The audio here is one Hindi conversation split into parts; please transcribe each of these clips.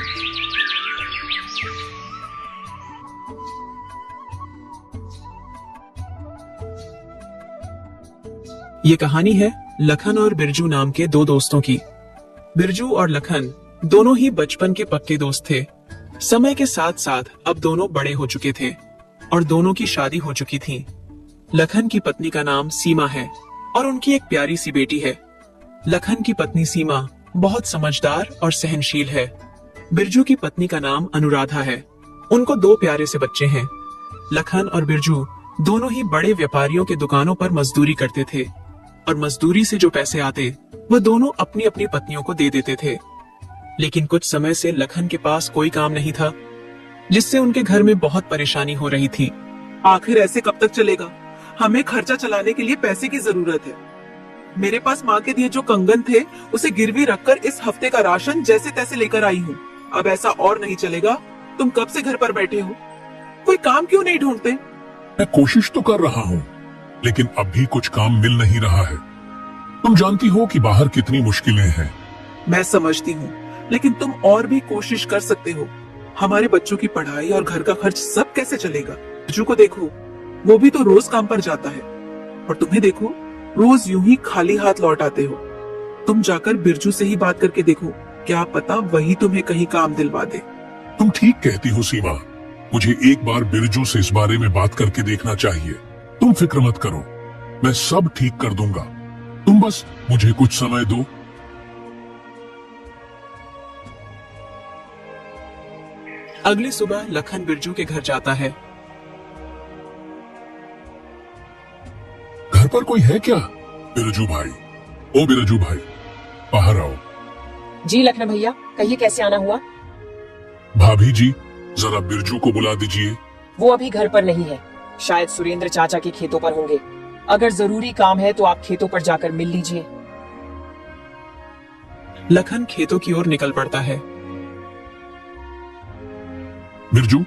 ये कहानी है लखन और बिरजू नाम के दो दोस्तों की। बिरजू और लखन दोनों ही बचपन के पक्के दोस्त थे। समय के साथ साथ अब दोनों बड़े हो चुके थे और दोनों की शादी हो चुकी थी। लखन की पत्नी का नाम सीमा है और उनकी एक प्यारी सी बेटी है। लखन की पत्नी सीमा बहुत समझदार और सहनशील है। बिरजू की पत्नी का नाम अनुराधा है। उनको दो प्यारे से बच्चे हैं। लखन और बिरजू दोनों ही बड़े व्यापारियों के दुकानों पर मजदूरी करते थे और मजदूरी से जो पैसे आते वह दोनों अपनी अपनी पत्नियों को दे देते थे। लेकिन कुछ समय से लखन के पास कोई काम नहीं था, जिससे उनके घर में बहुत परेशानी हो रही थी। आखिर ऐसे कब तक चलेगा? हमें खर्चा चलाने के लिए पैसे की जरूरत है। मेरे पास माँ के दिए जो कंगन थे उसे गिरवी रखकर इस हफ्ते का राशन जैसे तैसे लेकर आई हूँ। अब ऐसा और नहीं चलेगा। तुम कब से घर पर बैठे हो? कोई काम क्यों नहीं ढूंढते? मैं कोशिश तो कर रहा हूँ, लेकिन अब भी कुछ काम मिल नहीं रहा है। तुम जानती हो कि बाहर कितनी मुश्किलें हैं। मैं समझती हूँ, लेकिन तुम और भी कोशिश कर सकते हो। हमारे बच्चों की पढ़ाई और घर का खर्च सब कैसे चलेगा? बिरजू को देखो, वो भी तो रोज काम पर जाता है और तुम्हें देखो, रोज यूं ही खाली हाथ लौट आते हो। तुम जाकर बिरजू से ही बात करके देखो, क्या पता वही तुम्हें कहीं काम दिलवा दे। तुम ठीक कहती हो सीमा, मुझे एक बार बिरजू से इस बारे में बात करके देखना चाहिए। तुम फिक्र मत करो, मैं सब ठीक कर दूंगा। तुम बस मुझे कुछ समय दो। अगली सुबह लखन बिरजू के घर जाता है। घर पर कोई है क्या? बिरजू भाई, ओ बिरजू भाई, बाहर आओ। जी लखन भैया, कहिए कैसे आना हुआ? भाभी जी, जरा बिरजू को बुला दीजिए। वो अभी घर पर नहीं है, शायद सुरेंद्र चाचा के खेतों पर होंगे। अगर जरूरी काम है तो आप खेतों पर जाकर मिल लीजिए। लखन खेतों की ओर निकल पड़ता है। बिरजू,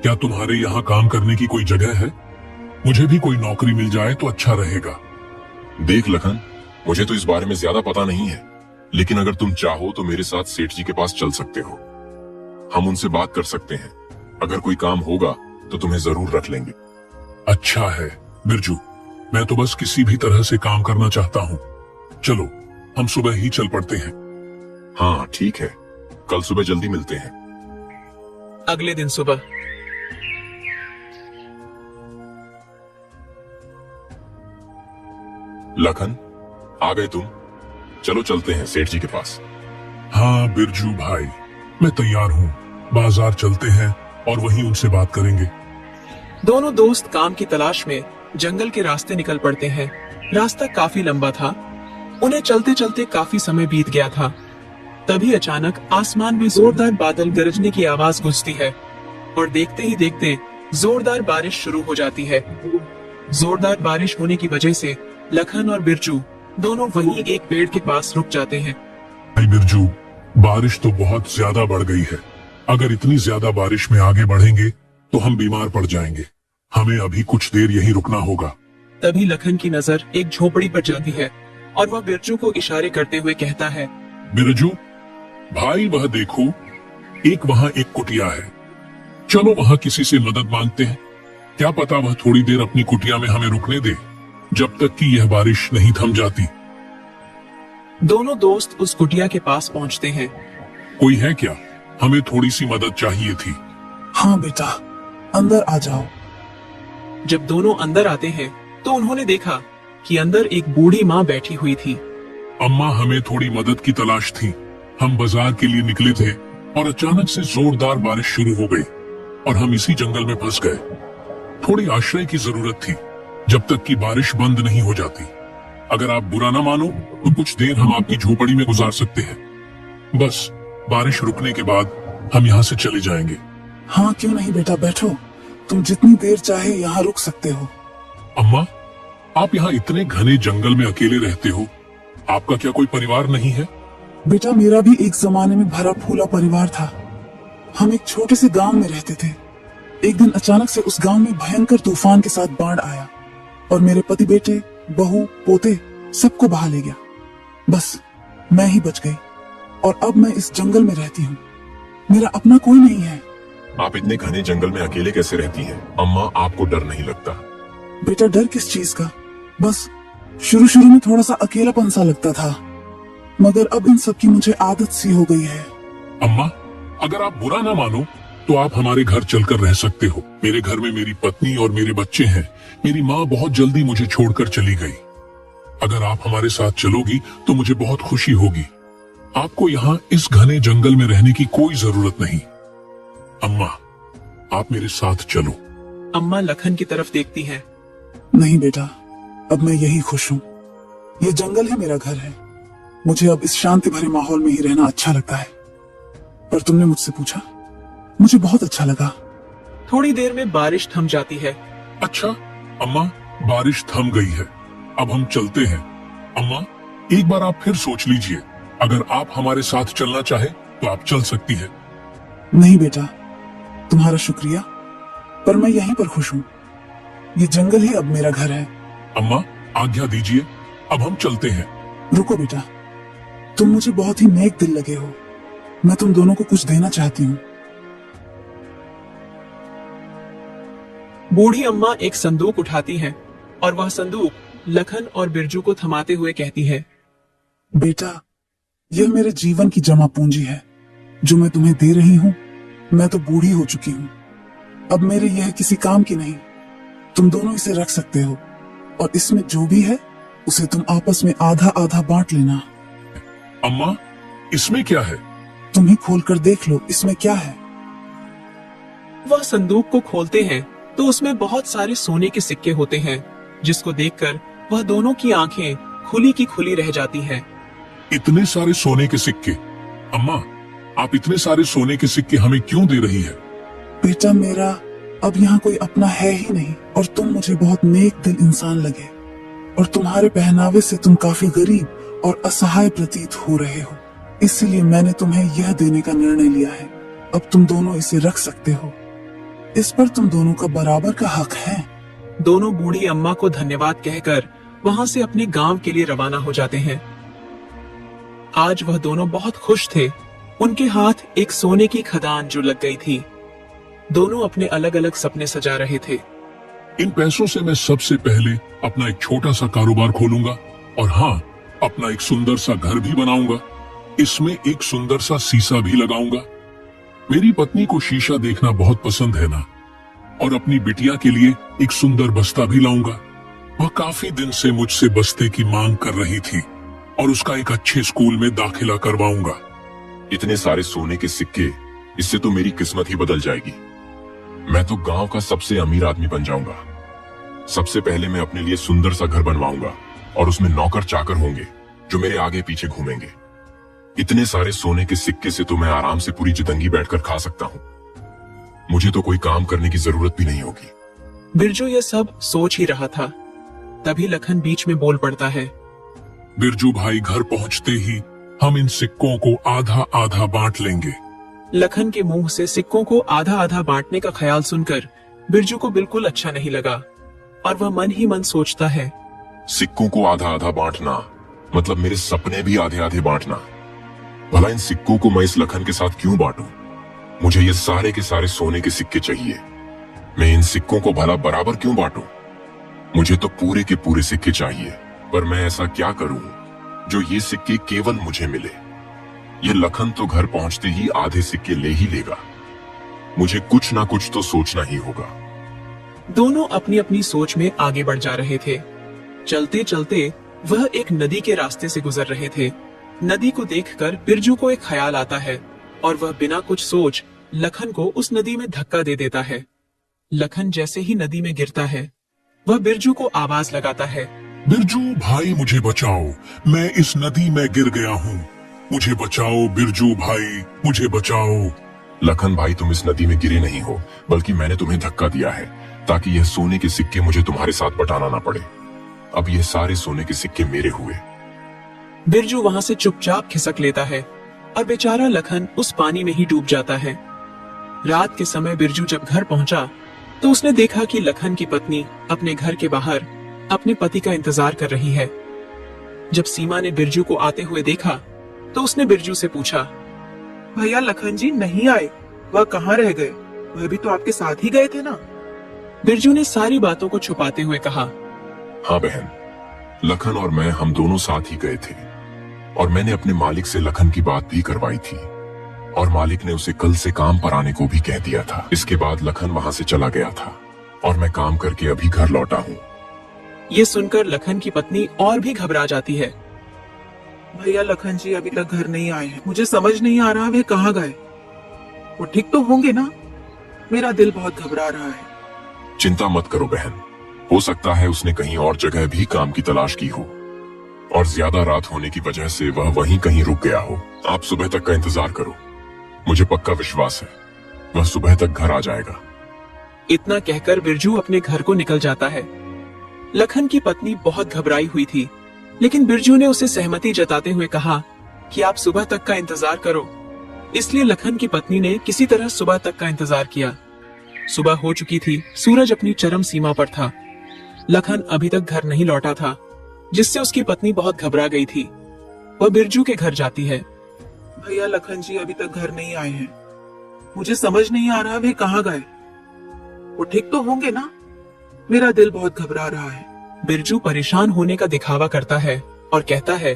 क्या तुम्हारे यहाँ काम करने की कोई जगह है? मुझे भी कोई नौकरी मिल जाए तो अच्छा रहेगा। देख लखन, मुझे तो इस बारे में ज्यादा पता नहीं है, लेकिन अगर तुम चाहो तो मेरे साथ सेठ जी के पास चल सकते हो। हम उनसे बात कर सकते हैं। अगर कोई काम होगा तो तुम्हें जरूर रख लेंगे। अच्छा है बिरजू, मैं तो बस किसी भी तरह से काम करना चाहता हूँ। चलो, हम सुबह ही चल पड़ते हैं। हाँ ठीक है, कल सुबह जल्दी मिलते हैं। अगले दिन सुबह लखन, आ गए तुम? चलो चलते हैं सेठ जी के पास। हाँ बिरजू भाई, मैं तैयार हूँ। बाजार चलते हैं और वहीं उनसे बात करेंगे। दोनों दोस्त काम की तलाश में जंगल के रास्ते निकल पड़ते हैं। रास्ता काफी लंबा था। उन्हें चलते चलते काफी समय बीत गया था। तभी अचानक आसमान में जोरदार बादल गरजने की आवाज गूंजती है और देखते ही देखते जोरदार बारिश शुरू हो जाती है। जोरदार बारिश होने की वजह से लखन और बिरजू दोनों वहीं एक पेड़ के पास रुक जाते हैं। भाई बिरजू, बारिश तो बहुत ज्यादा बढ़ गई है। अगर इतनी ज्यादा बारिश में आगे बढ़ेंगे तो हम बीमार पड़ जाएंगे। हमें अभी कुछ देर यहीं रुकना होगा। तभी लखन की नजर एक झोपड़ी पर जाती है और वह बिरजू को इशारे करते हुए कहता है, बिरजू भाई, वह देखो, एक वहाँ एक कुटिया है। चलो वहाँ किसी से मदद मांगते हैं। क्या पता वह थोड़ी देर अपनी कुटिया में हमें रुकने दे, जब तक कि यह बारिश नहीं थम जाती। दोनों दोस्त उस कुटिया के पास पहुँचते हैं। कोई है क्या? हमें थोड़ी सी मदद चाहिए थी। हाँ बेटा, अंदर आ जाओ। जब दोनों अंदर आते हैं तो उन्होंने देखा कि अंदर एक बूढ़ी माँ बैठी हुई थी। अम्मा, हमें थोड़ी मदद की तलाश थी। हम बाजार के लिए निकले थे और अचानक से जोरदार बारिश शुरू हो गई और हम इसी जंगल में फंस गए। थोड़ी आश्रय की जरूरत थी जब तक कि बारिश बंद नहीं हो जाती। अगर आप बुरा ना मानो तो कुछ देर हम आपकी झोपड़ी में गुजार सकते हैं। बस बारिश रुकने के बाद हम यहाँ से चले जाएंगे। हाँ क्यों नहीं बेटा, बैठो। तुम जितनी देर चाहे यहाँ रुक सकते हो। अम्मा, आप यहाँ इतने घने जंगल में अकेले रहते हो, आपका क्या कोई परिवार नहीं है? बेटा, मेरा भी एक जमाने में भरा फूला परिवार था। हम एक छोटे से गांव में रहते थे। एक दिन अचानक से उस गांव में भयंकर तूफान के साथ बाढ़ आया और मेरे पति, बेटे, बहू, पोते सबको बहा ले गया। बस मैं ही बच गई और अब मैं इस जंगल में रहती हूँ। मेरा अपना कोई नहीं है। आप इतने घने जंगल में अकेले कैसे रहती हैं? अम्मा, आपको डर नहीं लगता? बेटा, डर किस चीज का? बस शुरू शुरू में थोड़ा सा अकेलापन सा लगता था, मगर अब इन सब की मुझे आदत सी हो गई है। अम्मा, अगर आप बुरा ना मानो तो आप हमारे घर चलकर रह सकते हो। मेरे घर में मेरी पत्नी और मेरे बच्चे हैं। मेरी माँ बहुत जल्दी मुझे छोड़कर चली गई। अगर आप हमारे साथ चलोगी तो मुझे बहुत खुशी होगी। आपको यहाँ इस घने जंगल में रहने की कोई जरूरत नहीं। अम्मा, आप मेरे साथ चलो। अम्मा लखन की तरफ देखती हैं। नहीं बेटा, अब मैं यही खुश हूँ। ये जंगल है मेरा घर है। मुझे अब इस शांति भरे माहौल में ही रहना अच्छा लगता है। पर तुमने मुझसे पूछा, मुझे बहुत अच्छा लगा। थोड़ी देर में बारिश थम जाती है। अच्छा अम्मा, बारिश थम गई है, अब हम चलते हैं। अम्मा, एक बार आप फिर सोच लीजिए। अगर आप हमारे साथ चलना चाहे तो आप चल सकती है। नहीं बेटा, तुम्हारा शुक्रिया, पर मैं यहीं पर खुश हूँ। ये जंगल ही अब मेरा घर है। अम्मा, आज्ञा दीजिए, अब हम चलते हैं। रुको बेटा, तुम मुझे बहुत ही नेक दिल लगे हो। मैं तुम दोनों को कुछ देना चाहती हूँ। बूढ़ी अम्मा एक संदूक उठाती हैं और वह संदूक लखन और बिरजू को थमाते हुए कहती है, बेटा, यह मेरे जीवन की जमा पूंजी है जो मैं तुम्हें दे रही हूँ। मैं तो बूढ़ी हो चुकी हूँ, अब मेरे यह किसी काम की नहीं। तुम दोनों इसे रख सकते हो और इसमें जो भी है उसे तुम आपस में आधा आधा बांट लेना। अम्मा, इसमें क्या है? तुम ही खोल कर देख लो, इसमें क्या है। वह संदूक को खोलते हैं तो उसमें बहुत सारे सोने के सिक्के होते हैं, जिसको देखकर वह दोनों की आंखें खुली की खुली रह जाती हैं। इतने सारे सोने के सिक्के? अम्मा, आप इतने सारे सोने के सिक्के हमें क्यों दे रही है? बेटा, मेरा अब यहाँ कोई अपना है ही नहीं और तुम मुझे बहुत नेक दिल इंसान लगे और तुम्हारे पहनावे से तुम काफी गरीब और असहाय प्रतीत हो रहे हो। इसलिए मैंने तुम्हें यह देने का निर्णय लिया है। अब तुम दोनों इसे रख सकते हो। इस पर तुम दोनों का बराबर का हक है। दोनों बूढ़ी अम्मा को धन्यवाद कहकर वहां से अपने गांव के लिए रवाना हो जाते हैं। आज वह दोनों बहुत खुश थे। उनके हाथ एक सोने की खदान जो लग गई थी। दोनों अपने अलग अलग सपने सजा रहे थे। इन पैसों से मैं सबसे पहले अपना एक छोटा सा कारोबार खोलूंगा और हाँ, अपना एक सुंदर सा घर भी बनाऊंगा। इसमें एक सुंदर सा शीशा भी लगाऊंगा। मेरी पत्नी को शीशा देखना बहुत पसंद है ना, और अपनी बिटिया के लिए एक सुंदर बस्ता भी लाऊंगा। वह काफी दिन से मुझसे बस्ते की मांग कर रही थी और उसका एक अच्छे स्कूल में दाखिला करवाऊंगा। इतने सारे सोने के सिक्के, इससे तो मेरी किस्मत ही बदल जाएगी। मैं तो गांव का सबसे अमीर आदमी बन जाऊंगा। सबसे पहले मैं अपने लिए सुंदर सा घर बनवाऊंगा और उसमें नौकर चाकर होंगे जो मेरे आगे पीछे घूमेंगे। इतने सारे सोने के सिक्के से तो मैं आराम से पूरी जिंदगी बैठकर खा सकता हूँ। मुझे तो कोई काम करने की जरूरत भी नहीं होगी। बिरजू यह सब सोच ही रहा था, तभी लखन बीच में बोल पड़ता है। बिरजू भाई, घर पहुंचते ही हम इन सिक्कों को आधा आधा बांट लेंगे। लखन के मुंह से सिक्कों को आधा आधा बांटने का ख्याल सुनकर बिरजू को बिल्कुल अच्छा नहीं लगा और वह मन ही मन सोचता है, सिक्कों को आधा आधा बांटना मतलब मेरे सपने भी आधे आधे बांटना। भला इन सिक्कों को मैं इस लखन के साथ क्यों बांटूं? मुझे ये सारे के सारे सोने के सिक्के चाहिए। मैं इन सिक्कों को भला बराबर क्यों बांटूं? मुझे तो पूरे के पूरे सिक्के चाहिए। पर मैं ऐसा क्या करूं जो ये सिक्के केवल मुझे मिले? ये लखन तो घर पहुंचते ही आधे सिक्के ले ही लेगा। मुझे कुछ ना कुछ तो सोचना ही होगा। दोनों अपनी अपनी सोच में आगे बढ़ जा रहे थे। चलते चलते वह एक नदी के रास्ते से गुजर रहे थे। नदी को देखकर बिरजू को एक ख्याल आता है और वह बिना कुछ सोच लखन को उस नदी में धक्का दे देता है। लखन जैसे ही नदी में गिरता है, वह बिरजू को आवाज लगाता है, बिरजू भाई, मुझे बचाओ, मैं इस नदी में गिर गया हूँ। मुझे बचाओ बिरजू भाई, मुझे बचाओ। लखन भाई, तुम इस नदी में गिरे नहीं हो, बल्कि मैंने तुम्हें धक्का दिया है ताकि यह सोने के सिक्के मुझे तुम्हारे साथ बटाना ना पड़े। अब यह सारे सोने के सिक्के मेरे हुए। बिरजू वहां से चुपचाप खिसक लेता है और बेचारा लखन उस पानी में ही डूब जाता है। रात के समय बिरजू जब घर पहुंचा तो उसने देखा कि लखन की पत्नी अपने घर के बाहर अपने पति का इंतजार कर रही है। जब सीमा ने बिरजू को आते हुए देखा तो उसने बिरजू से पूछा, भैया लखन जी नहीं आए, वह कहाँ रह गए? वह भी तो आपके साथ ही गए थे ना? बिरजू ने सारी बातों को छुपाते हुए कहा। हाँ बहन, लखन और मैं हम दोनों साथ ही गए थे और मैंने अपने मालिक से लखन की बात भी करवाई थी और मालिक ने उसे कल से काम पर आने को भी कह दिया था। इसके बाद लखन वहां से चला गया था और मैं काम करके अभी घर लौटा हूँ। ये सुनकर लखन की पत्नी और भी घबरा जाती है। भैया लखन जी अभी तक घर नहीं आए हैं, मुझे समझ नहीं आ रहा वे कहाँ गए। वो ठीक तो होंगे ना? मेरा दिल बहुत घबरा रहा है। चिंता मत करो बहन, हो सकता है उसने कहीं और जगह भी काम की तलाश की हो और ज्यादा रात होने की वजह से वह वहीं कहीं रुक गया हो। आप सुबह तक का इंतजार करो, मुझे पक्का विश्वास है वह सुबह तक घर आ जाएगा। इतना कहकर बिरजू अपने घर को निकल जाता है। लखन की पत्नी बहुत घबराई हुई थी, लेकिन बिरजू ने उसे सहमति जताते हुए कहा कि आप सुबह तक का इंतजार करो। इसलिए लखन की पत्नी ने किसी तरह सुबह तक का इंतजार किया। सुबह हो चुकी थी, सूरज अपनी चरम सीमा पर था। लखन अभी तक घर नहीं लौटा था, जिससे उसकी पत्नी बहुत घबरा गई थी। वह बिरजू के घर जाती है। भैया लखन जी अभी तक घर नहीं आए हैं, मुझे समझ नहीं आ रहा वे कहाँ गए। वो ठीक तो होंगे ना? मेरा दिल बहुत घबरा रहा है। बिरजू परेशान होने का दिखावा करता है और कहता है,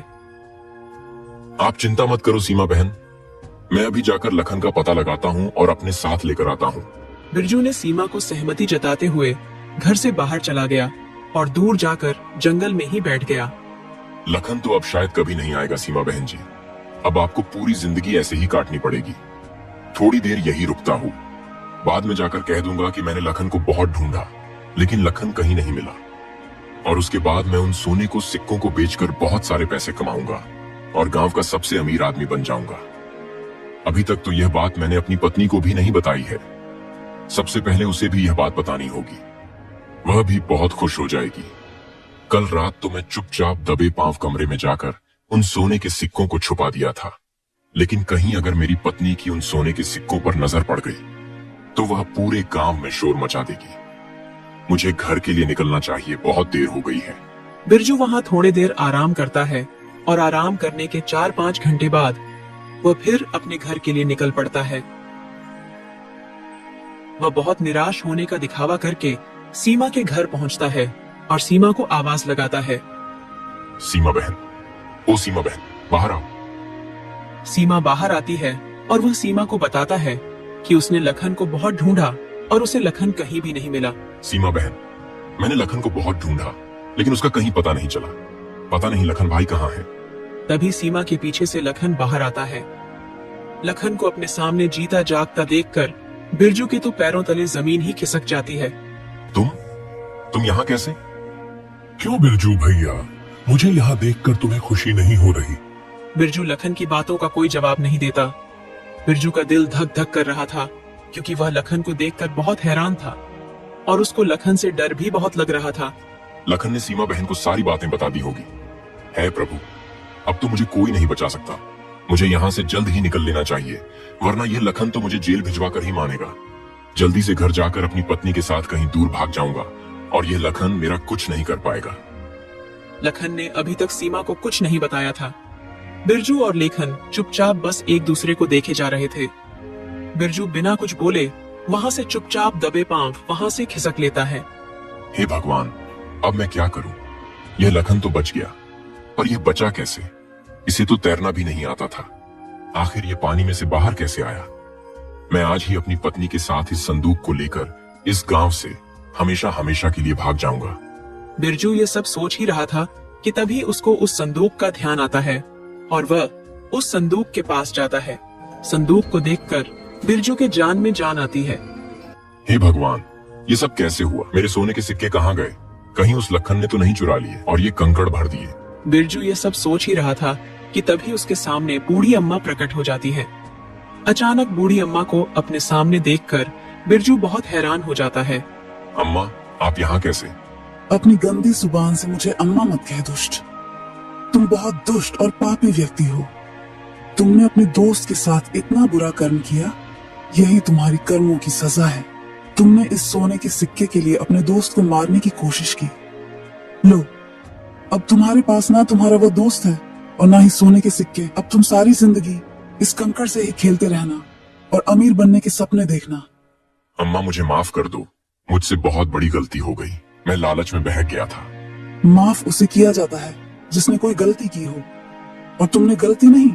आप चिंता मत करो सीमा बहन, मैं अभी जाकर लखन का पता लगाता हूँ और अपने साथ लेकर आता हूँ। बिरजू ने सीमा को सहमति जताते हुए घर से बाहर चला गया और दूर जाकर जंगल में ही बैठ गया। लखन तो अब शायद कभी नहीं आएगा सीमा बहन जी, अब आपको पूरी जिंदगी ऐसे ही काटनी पड़ेगी। थोड़ी देर यही रुकता हूँ, बाद में जाकर कह दूंगा कि मैंने लखन को बहुत ढूंढा लेकिन लखन कहीं नहीं मिला, और उसके बाद मैं उन सोने को सिक्कों को बेचकर बहुत सारे पैसे कमाऊंगा और गांव का सबसे अमीर आदमी बन जाऊंगा। अभी तक तो यह बात मैंने अपनी पत्नी को भी नहीं बताई है, सबसे पहले उसे भी यह बात बतानी होगी, वह भी बहुत खुश हो जाएगी। कल रात तो मैं चुपचाप दबे पांव कमरे में जाकर उन सोने के सिक्कों को छुपा दिया था, लेकिन कहीं अगर मेरी पत्नी की उन सोने के सिक्कों पर नजर पड़ गई तो वह पूरे गांव में शोर मचा देगी। मुझे घर के लिए निकलना चाहिए, बहुत देर हो गई है। बिरजू वहां थोड़ी देर आराम करता है और आराम करने के 4-5 घंटे बाद वह फिर अपने घर के लिए निकल पड़ता है। वह बहुत निराश होने का दिखावा करके सीमा के घर पहुंचता है और सीमा को आवाज लगाता है। सीमा बहन, ओ सीमा बहन, बाहर आओ। सीमा बाहर आती है और वह सीमा को बताता है कि उसने लखन को बहुत ढूंढा और उसे लखन कहीं भी नहीं मिला। सीमा बहन, मैंने लखन को बहुत ढूंढा लेकिन उसका कहीं पता नहीं चला, पता नहीं लखन भाई कहाँ है। तभी सीमा के पीछे से लखन बाहर आता है। लखन को अपने सामने जीता जागता देखकर बिरजू के तो पैरों तले जमीन ही खिसक जाती है। तुम यहाँ कैसे? क्यों बिरजू भैया, मुझे यहाँ देखकर तुम्हें खुशी नहीं हो रही? बिरजू लखन की बातों का कोई जवाब नहीं देता। बिरजू का दिल धक धक कर रहा था क्योंकि वह लखन को देखकर बहुत हैरान था और उसको लखन से डर भी बहुत लग रहा था। लखन ने सीमा बहन को सारी बातें बता दी होगी। है प्रभु, अब तो मुझे कोई नहीं बचा सकता। मुझे यहाँ से जल्द ही निकल लेना चाहिए, वरना यह लखन तो मुझे जेल भिजवा कर ही मानेगा। जल्दी से घर जाकर अपनी पत्नी के साथ कहीं दूर भाग जाऊंगा और यह लखन मेरा कुछ नहीं कर पाएगा। लखन ने अभी तक सीमा को कुछ नहीं बताया था। बिरजू और लेखन चुपचाप बस एक दूसरे को देखे जा रहे थे। बिरजू बिना कुछ बोले वहां से चुपचाप दबे पांव वहां से खिसक लेता है। हे भगवान, अब मैं क्या करूं? यह लखन तो बच गया, पर यह बचा कैसे? इसे तो तैरना भी नहीं आता था। आखिर ये पानी में से बाहर कैसे आया? मैं आज ही अपनी पत्नी के साथ इस संदूक को लेकर इस गांव से हमेशा हमेशा के लिए भाग जाऊंगा। बिरजू ये सब सोच ही रहा था कि तभी उसको उस संदूक का ध्यान आता है और वह उस संदूक के पास जाता है। संदूक को देखकर बिरजू के जान में जान आती है। हे भगवान, ये सब कैसे हुआ? मेरे सोने के सिक्के कहाँ गए? कहीं उस लखन ने तो नहीं चुरा लिए और ये कंकड़ भर दिए? बिरजू ये सब सोच ही रहा था कि तभी उसके सामने बूढ़ी अम्मा प्रकट हो जाती है। अचानक बूढ़ी अम्मा को अपने सामने देखकर बिरजू बहुत हैरान हो जाता है। अम्मा, आप यहाँ कैसे? अपनी गंदी जुबान से मुझे अम्मा मत कह दुष्ट। तुम बहुत दुष्ट और पापी व्यक्ति हो। तुमने अपने दोस्त के साथ इतना बुरा कर्म किया, यही तुम्हारी कर्मों की सजा है। तुमने इस सोने के सिक्के के लिए अपने दोस्त को मारने की कोशिश की। लो, अब तुम्हारे पास ना तुम्हारा वो दोस्त है और ना ही सोने के सिक्के। अब तुम सारी जिंदगी इस कंकड़ से ही खेलते रहना और अमीर बनने के सपने देखना। अम्मा मुझे माफ कर दो, मुझसे बहुत बड़ी गलती हो गई। मैं लालच में बहक गया था। माफ उसे किया जाता है जिसने कोई गलती की हो, और तुमने गलती नहीं,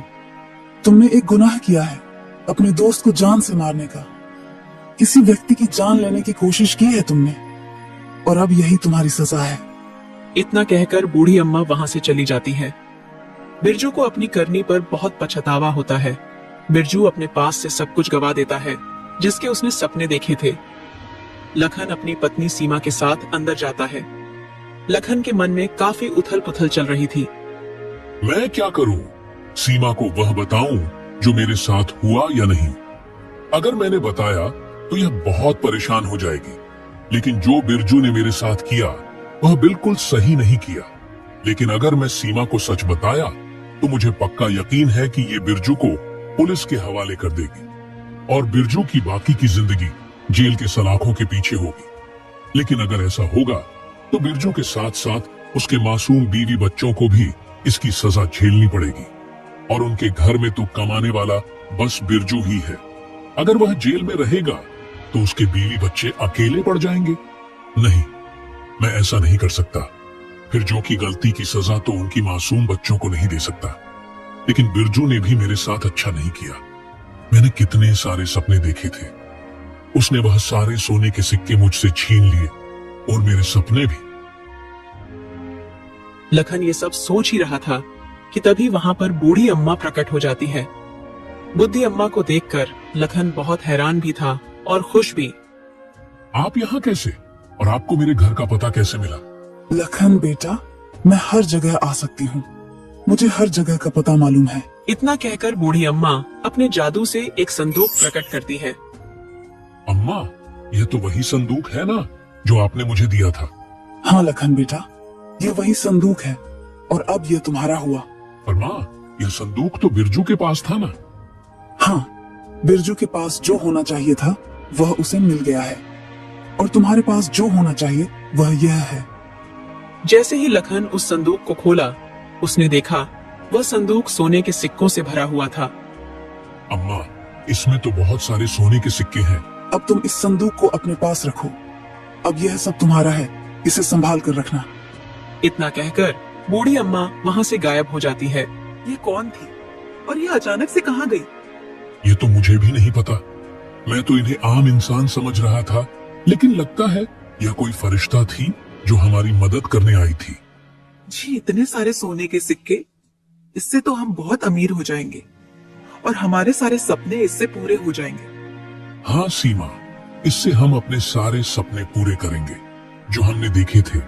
तुमने एक गुनाह किया है, अपने दोस्त को जान से मारने का। किसी व्यक्ति की जान लेने की कोशिश की है तुमने, और अब यही तुम्हारी सजा है। इतना कहकर बूढ़ी अम्मा वहां से चली जाती है। बिरजू को अपनी करनी पर बहुत पछतावा होता है। बिरजू अपने पास से सब कुछ गवा देता है जिसके उसने सपने देखे थे। लखन अपनी पत्नी सीमा के साथ अंदर जाता है। लखन के मन में काफी उथल पुथल चल रही थी। मैं क्या करूं? सीमा को वह बताऊं जो मेरे साथ हुआ या नहीं? अगर मैंने बताया तो यह बहुत परेशान हो जाएगी, लेकिन जो बिरजू ने मेरे साथ किया वह बिल्कुल सही नहीं किया। लेकिन अगर मैं सीमा को सच बताया तो मुझे पक्का यकीन है कि ये बिरजू को पुलिस के हवाले कर देगी और बिरजू की बाकी की जिंदगी जेल के सलाखों के पीछे होगी। लेकिन अगर ऐसा होगा तो बिरजू के साथ साथ उसके मासूम बीवी बच्चों को भी इसकी सजा झेलनी पड़ेगी, और उनके घर में तो कमाने वाला बस बिरजू ही है। अगर वह जेल में रहेगा तो उसके बीवी बच्चे अकेले पड़ जाएंगे। नहीं, मैं ऐसा नहीं कर सकता। फिर जो की गलती की सजा तो उनकी मासूम बच्चों को नहीं दे सकता। लेकिन बिरजू ने भी मेरे साथ अच्छा नहीं किया। मैंने कितने सारे सपने देखे थे। उसने वह सारे सोने के सिक्के मुझसे छीन लिए, और मेरे सपने भी। लखन ये सब सोच ही रहा था कि तभी वहां पर बूढ़ी अम्मा प्रकट हो जाती है। बुद्धि अम्मा को देखकर लखन बहुत हैरान भी था और खुश भी। आप यहाँ कैसे? और आपको मेरे घर का पता कैसे मिला? लखन बेटा, मैं हर जगह आ सकती हूँ, मुझे हर जगह का पता मालूम है। इतना कहकर बूढ़ी अम्मा अपने जादू से एक संदूक प्रकट करती है। अम्मा, यह तो वही संदूक है ना जो आपने मुझे दिया था? हाँ लखन बेटा, ये वही संदूक है, और अब ये तुम्हारा हुआ। पर माँ, यह संदूक तो बिरजू के पास था ना? हाँ, बिरजू के पास जो होना चाहिए था वह उसे मिल गया है, और तुम्हारे पास जो होना चाहिए वह यह है। जैसे ही लखन उस संदूक को खोला, उसने देखा वह संदूक सोने के सिक्कों से भरा हुआ था। अम्मा, इसमें तो बहुत सारे सोने के सिक्के हैं। अब तुम इस संदूक को अपने पास रखो। अब यह सब तुम्हारा है, इसे संभाल कर रखना। इतना कहकर बूढ़ी अम्मा वहां से गायब हो जाती है। ये कौन थी और ये अचानक से कहाँ गई? ये तो मुझे भी नहीं पता। मैं तो इन्हें आम इंसान समझ रहा था, लेकिन लगता है यह कोई फरिश्ता थी जो हमारी मदद करने आई थी। जी, इतने सारे सोने के सिक्के, इससे तो हम बहुत अमीर हो जाएंगे, और हमारे सारे सपने इससे पूरे हो जाएंगे। हाँ सीमा, इससे हम अपने सारे सपने पूरे करेंगे जो हमने देखे थे।